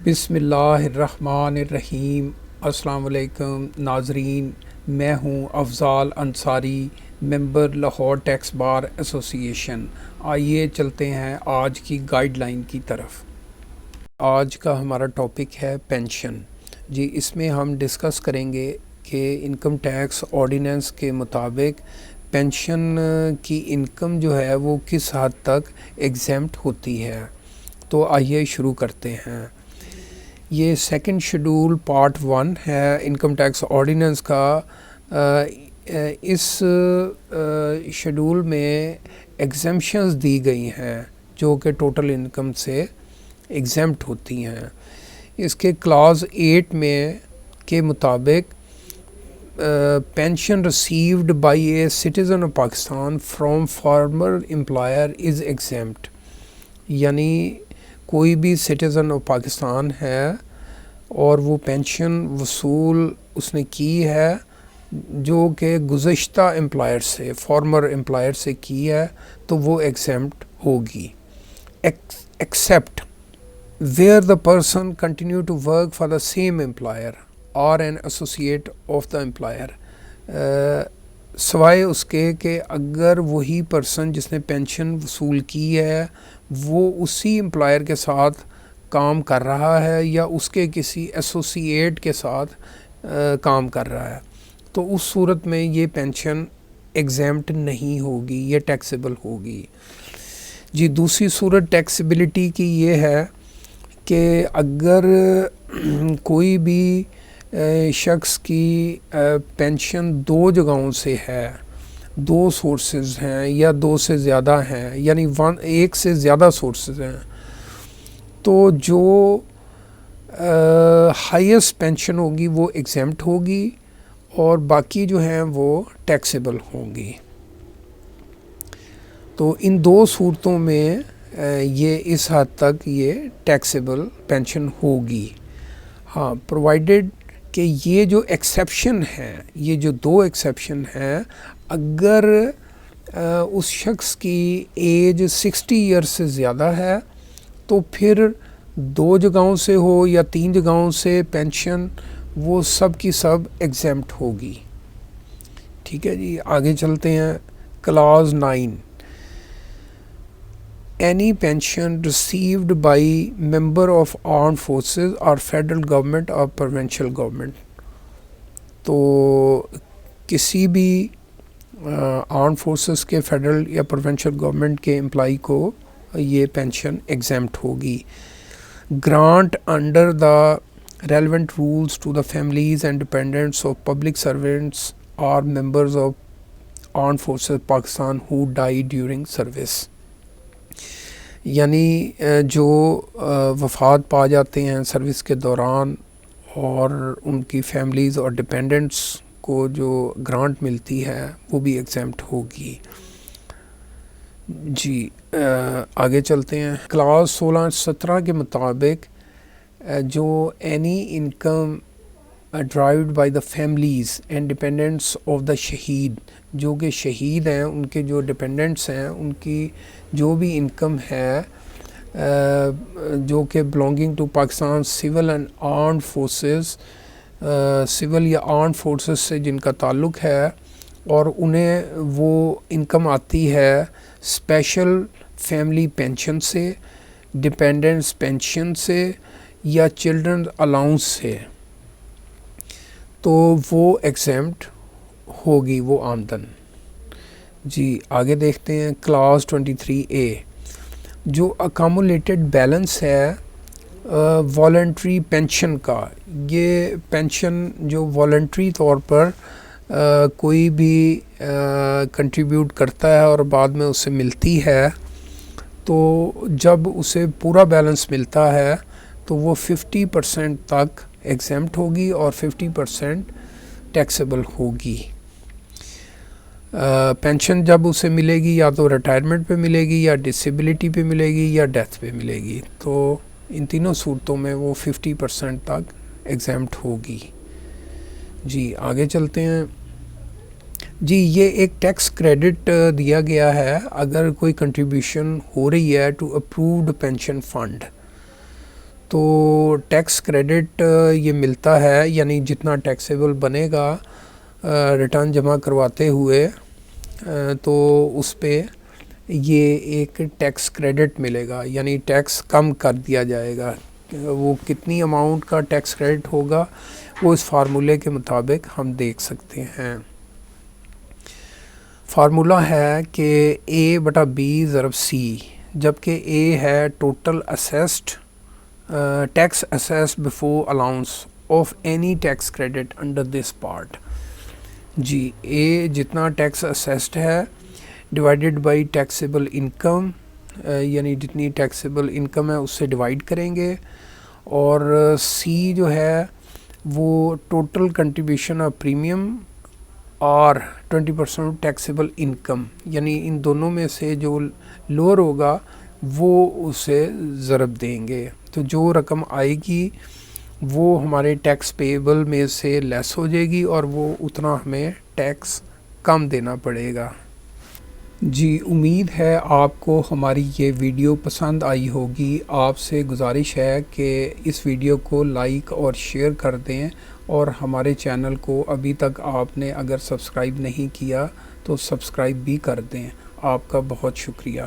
بسم اللہ الرحمن الرحیم۔ السلام علیکم ناظرین، میں ہوں افضال انصاری، ممبر لاہور ٹیکس بار ایسوسی ایشن۔ آئیے چلتے ہیں آج کی گائیڈ لائن کی طرف۔ آج کا ہمارا ٹاپک ہے پینشن۔ جی، اس میں ہم ڈسکس کریں گے کہ انکم ٹیکس آرڈیننس کے مطابق پینشن کی انکم جو ہے وہ کس حد تک ایگزیمپٹ ہوتی ہے۔ تو آئیے شروع کرتے ہیں۔ یہ سیکنڈ شیڈول پارٹ 1 ہے انکم ٹیکس آرڈیننس کا۔ اس شیڈول میں ایگزیمپشنز دی گئی ہیں جو کہ ٹوٹل انکم سے ایگزیمپٹ ہوتی ہیں۔ اس کے کلاز 8 میں کے مطابق pension received by a citizen of Pakistan from former employer is exempt, یعنی کوئی بھی سٹیزن آف پاکستان ہے اور وہ پینشن وصول اس نے کی ہے جو کہ گزشتہ امپلائر سے، فارمر امپلائر سے کی ہے، تو وہ ایگزیمپٹ ہوگی، except where the person continue to work for the same employer اور an associate of the employer, سوائے اس کے کہ اگر وہی پرسن جس نے پینشن وصول کی ہے وہ اسی امپلائر کے ساتھ کام کر رہا ہے یا اس کے کسی ایسوسیٹ کے ساتھ کام کر رہا ہے، تو اس صورت میں یہ پینشن ایگزیمپٹ نہیں ہوگی، یہ ٹیکسیبل ہوگی۔ جی، دوسری صورت ٹیکسیبلٹی کی یہ ہے کہ اگر کوئی بھی شخص کی پینشن دو جگہوں سے ہے، دو سورسز ہیں یا دو سے زیادہ ہیں، یعنی ایک سے زیادہ سورسز ہیں، تو جو ہائیسٹ پینشن ہوگی وہ ایگزیمپٹ ہوگی اور باقی جو ہیں وہ ٹیکسیبل ہوں گی۔ تو ان دو صورتوں میں یہ اس حد تک یہ ٹیکسیبل پینشن ہوگی۔ ہاں، پرووائڈیڈ کہ یہ جو ایکسیپشن ہے، یہ جو دو ایکسیپشن ہیں، اگر اس شخص کی ایج 60 ایئر سے زیادہ ہے تو پھر دو جگہوں سے ہو یا تین جگہوں سے پینشن وہ سب کی سب ایگزیمپٹ ہوگی۔ ٹھیک ہے جی، آگے چلتے ہیں۔ Clause 9، any pension received by member of armed forces or federal government or provincial government، تو کسی بھی آرم فورسز کے، فیڈرل یا پروونشل گورنمنٹ کے امپلائی کو یہ پینشن ایگزیمپٹ ہوگی۔ Grant under the relevant rules to the families and dependents of public servants اور members of arm forces Pakistan who die during service, یعنی جو وفات پا جاتے ہیں سروس کے دوران اور ان کی فیملیز اور ڈپینڈنٹس کو جو گرانٹ ملتی ہے وہ بھی ایگزیمپٹ ہوگی۔ جی، آگے چلتے ہیں۔ کلاس 16-17 کے مطابق جو any income derived by the families and dependents of the شہید، جو کہ شہید ہیں ان کے جو ڈپینڈنٹس ہیں ان کی جو بھی انکم ہے جو کہ belonging to Pakistan civil and armed forces, civil یا آرمڈ فورسز سے جن کا تعلق ہے اور انہیں وہ انکم آتی ہے اسپیشل فیملی پینشن سے، ڈپینڈنٹس پینشن سے یا چلڈرن الاؤنس سے، تو وہ ایگزیمپٹ ہوگی وہ آمدن۔ جی، آگے دیکھتے ہیں۔ کلاس 23A، جو اکامولیٹڈ بیلنس ہے والنٹری پینشن کا، یہ پینشن جو والنٹری طور پر کوئی بھی کنٹریبیوٹ کرتا ہے اور بعد میں اسے ملتی ہے، تو جب اسے پورا بیلنس ملتا ہے تو وہ 50% تک ایگزیمپٹ ہوگی اور 50% ٹیکسیبل ہوگی۔ پینشن جب اسے ملے گی یا تو ریٹائرمنٹ پہ ملے گی یا ڈسیبلٹی پہ ملے گی یا ڈیتھ پہ ملے گی، تو ان تینوں صورتوں میں وہ 50% تک ایگزیمپٹ ہوگی۔ جی، آگے چلتے ہیں۔ جی، یہ ایک ٹیکس کریڈٹ دیا گیا ہے اگر کوئی کنٹریبیوشن ہو رہی ہے ٹو اپرووڈ پینشن فنڈ، تو ٹیکس کریڈٹ یہ ملتا ہے، یعنی جتنا ٹیکسیبل بنے گا ریٹرن جمع کرواتے ہوئے تو اس پہ یہ ایک ٹیکس کریڈٹ ملے گا، یعنی ٹیکس کم کر دیا جائے گا۔ وہ کتنی اماؤنٹ کا ٹیکس کریڈٹ ہوگا وہ اس فارمولے کے مطابق ہم دیکھ سکتے ہیں۔ فارمولہ ہے کہ A/B ضرب C، جبکہ A ہے total assessed tax assessed before allowance of any tax credit under this part. جی A جتنا ٹیکس اسیسڈ ہے ڈیوائڈیڈ بائی ٹیکسیبل انکم، یعنی جتنی ٹیکسیبل انکم ہے اس سے ڈیوائڈ کریں گے، اور C جو ہے وہ ٹوٹل کنٹریبیوشن آف پریمیم اور 20% ٹیکسیبل انکم، یعنی ان دونوں میں سے جو لوور ہوگا وہ اسے ضرب دیں گے، تو جو رقم آئے گی وہ ہمارے ٹیکس پیبل میں سے لیس ہو جائے گی اور وہ اتنا ہمیں ٹیکس کم دینا پڑے گا۔ جی امید ہے آپ کو ہماری یہ ویڈیو پسند آئی ہوگی۔ آپ سے گزارش ہے کہ اس ویڈیو کو لائک اور شیئر کر دیں، اور ہمارے چینل کو ابھی تک آپ نے اگر سبسکرائب نہیں کیا تو سبسکرائب بھی کر دیں۔ آپ کا بہت شکریہ۔